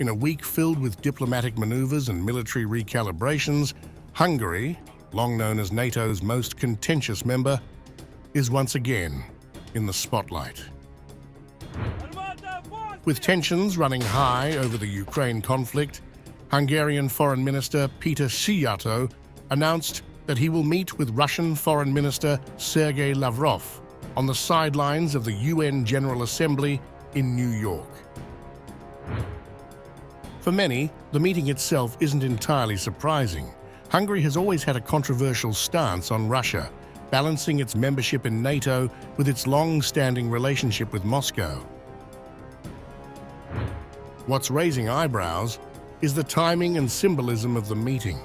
In a week filled with diplomatic maneuvers and military recalibrations, Hungary, long known as NATO's most contentious member, is once again in the spotlight. With tensions running high over the Ukraine conflict, Hungarian Foreign Minister Péter Szijjártó announced that he will meet with Russian Foreign Minister Sergei Lavrov on the sidelines of the UN General Assembly in New York. For many, the meeting itself isn't entirely surprising. Hungary has always had a controversial stance on Russia, balancing its membership in NATO with its long-standing relationship with Moscow. What's raising eyebrows is the timing and symbolism of the meeting.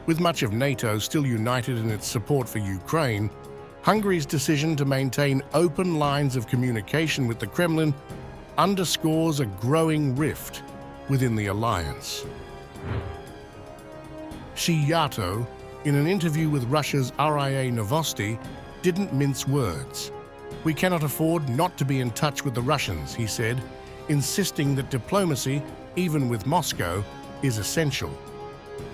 With much of NATO still united in its support for Ukraine, Hungary's decision to maintain open lines of communication with the Kremlin underscores a growing rift within the alliance. Szijjártó, in an interview with Russia's RIA Novosti, didn't mince words. "We cannot afford not to be in touch with the Russians," he said, insisting that diplomacy, even with Moscow, is essential.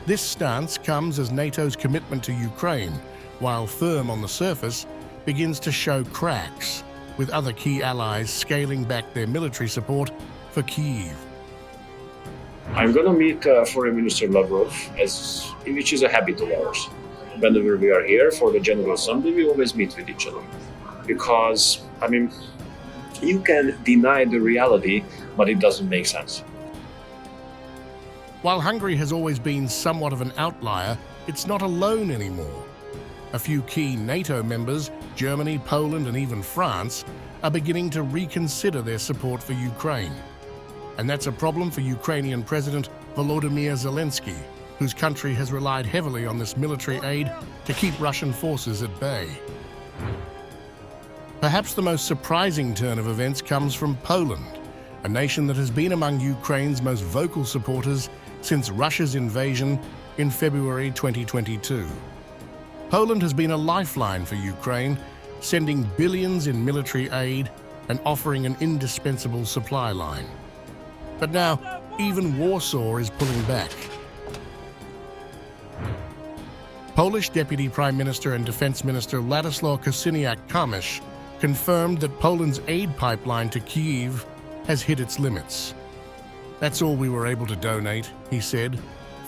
This stance comes as NATO's commitment to Ukraine, while firm on the surface, begins to show cracks, with other key allies scaling back their military support for Kyiv. I'm going to meet Foreign Minister Lavrov, which is a habit of ours. Whenever we are here for the General Assembly, we always meet with each other. Because, you can deny the reality, but it doesn't make sense. While Hungary has always been somewhat of an outlier, it's not alone anymore. A few key NATO members, Germany, Poland, and even France, are beginning to reconsider their support for Ukraine. And that's a problem for Ukrainian President Volodymyr Zelensky, whose country has relied heavily on this military aid to keep Russian forces at bay. Perhaps the most surprising turn of events comes from Poland, a nation that has been among Ukraine's most vocal supporters since Russia's invasion in February 2022. Poland has been a lifeline for Ukraine, sending billions in military aid and offering an indispensable supply line. But now, even Warsaw is pulling back. Polish Deputy Prime Minister and Defense Minister Władysław Kosiniak-Kamysz confirmed that Poland's aid pipeline to Kyiv has hit its limits. "That's all we were able to donate," he said,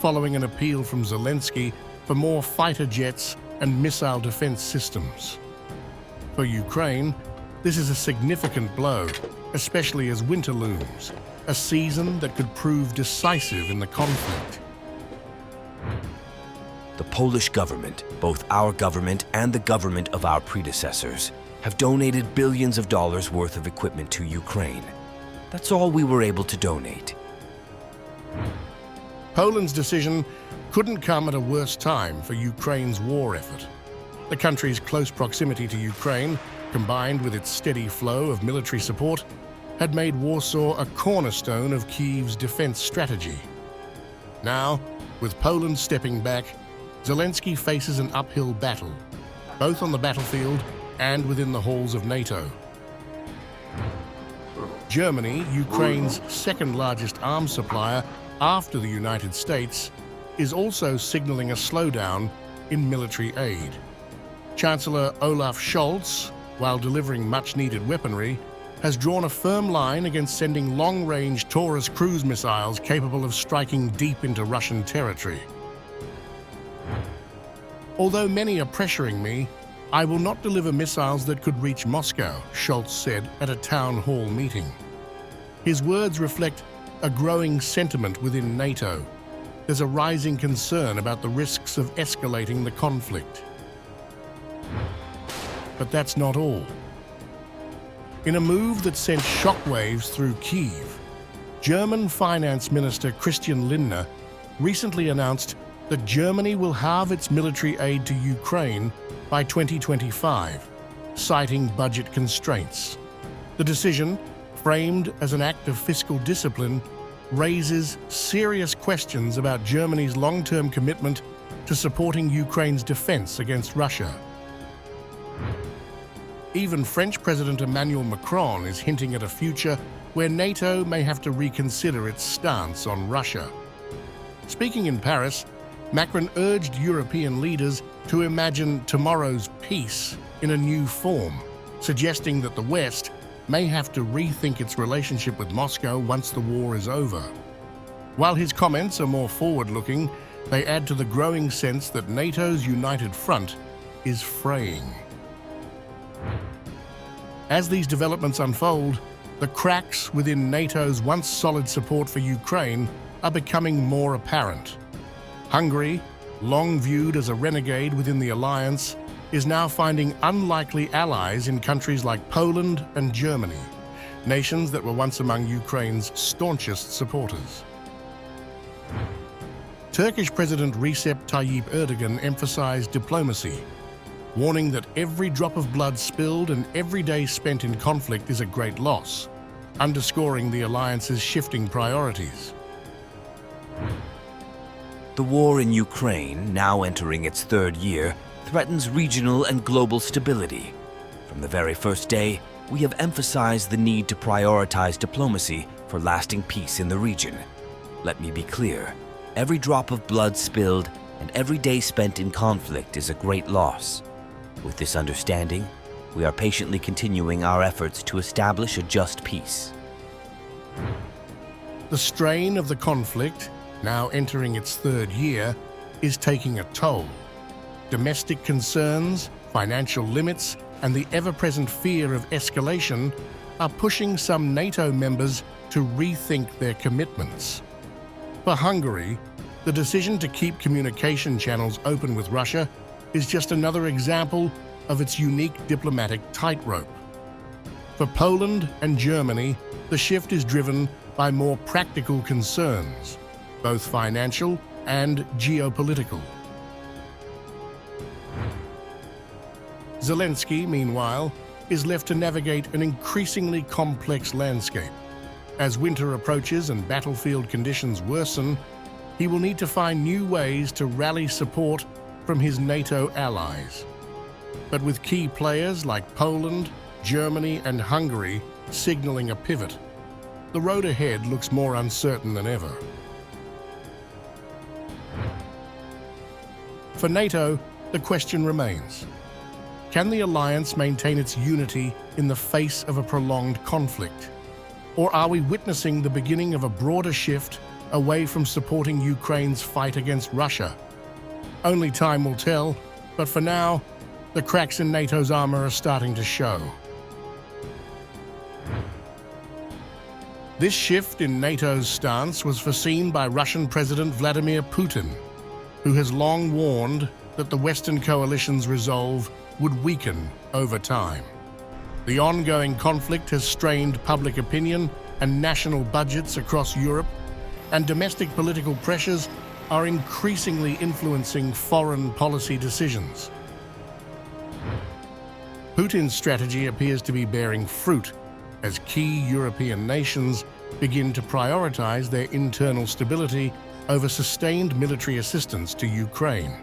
following an appeal from Zelensky for more fighter jets and missile defense systems. For Ukraine, this is a significant blow, especially as winter looms, a season that could prove decisive in the conflict. The Polish government, both our government and the government of our predecessors, have donated billions of dollars worth of equipment to Ukraine. That's all we were able to donate. Poland's decision couldn't come at a worse time for Ukraine's war effort. The country's close proximity to Ukraine, combined with its steady flow of military support, had made Warsaw a cornerstone of Kyiv's defense strategy. Now, with Poland stepping back, Zelensky faces an uphill battle, both on the battlefield and within the halls of NATO. Germany, Ukraine's second-largest arms supplier after the United States, is also signaling a slowdown in military aid. Chancellor Olaf Scholz, while delivering much-needed weaponry, has drawn a firm line against sending long-range Taurus cruise missiles capable of striking deep into Russian territory. "Although many are pressuring me, I will not deliver missiles that could reach Moscow," Scholz said at a town hall meeting. His words reflect a growing sentiment within NATO. There's a rising concern about the risks of escalating the conflict. But that's not all. In a move that sent shockwaves through Kyiv, German Finance Minister Christian Lindner recently announced that Germany will halve its military aid to Ukraine by 2025, citing budget constraints. The decision, framed as an act of fiscal discipline, raises serious questions about Germany's long-term commitment to supporting Ukraine's defense against Russia. Even French President Emmanuel Macron is hinting at a future where NATO may have to reconsider its stance on Russia. Speaking in Paris, Macron urged European leaders to imagine tomorrow's peace in a new form, suggesting that the West may have to rethink its relationship with Moscow once the war is over. While his comments are more forward-looking, they add to the growing sense that NATO's united front is fraying. As these developments unfold, the cracks within NATO's once solid support for Ukraine are becoming more apparent. Hungary, long viewed as a renegade within the alliance, is now finding unlikely allies in countries like Poland and Germany, nations that were once among Ukraine's staunchest supporters. Turkish President Recep Tayyip Erdogan emphasized diplomacy, warning that every drop of blood spilled and every day spent in conflict is a great loss, underscoring the alliance's shifting priorities. The war in Ukraine, now entering its third year, threatens regional and global stability. From the very first day, we have emphasized the need to prioritize diplomacy for lasting peace in the region. Let me be clear, every drop of blood spilled and every day spent in conflict is a great loss. With this understanding, we are patiently continuing our efforts to establish a just peace. The strain of the conflict, now entering its third year, is taking a toll. Domestic concerns, financial limits, and the ever-present fear of escalation are pushing some NATO members to rethink their commitments. For Hungary, the decision to keep communication channels open with Russia is just another example of its unique diplomatic tightrope. For Poland and Germany, the shift is driven by more practical concerns, both financial and geopolitical. Zelensky, meanwhile, is left to navigate an increasingly complex landscape. As winter approaches and battlefield conditions worsen, he will need to find new ways to rally support from his NATO allies. But with key players like Poland, Germany, and Hungary signaling a pivot, the road ahead looks more uncertain than ever. For NATO, the question remains: can the alliance maintain its unity in the face of a prolonged conflict? Or are we witnessing the beginning of a broader shift away from supporting Ukraine's fight against Russia? Only time will tell, but for now, the cracks in NATO's armor are starting to show. This shift in NATO's stance was foreseen by Russian President Vladimir Putin, who has long warned that the Western coalition's resolve would weaken over time. The ongoing conflict has strained public opinion and national budgets across Europe, and domestic political pressures are increasingly influencing foreign policy decisions. Putin's strategy appears to be bearing fruit as key European nations begin to prioritize their internal stability over sustained military assistance to Ukraine.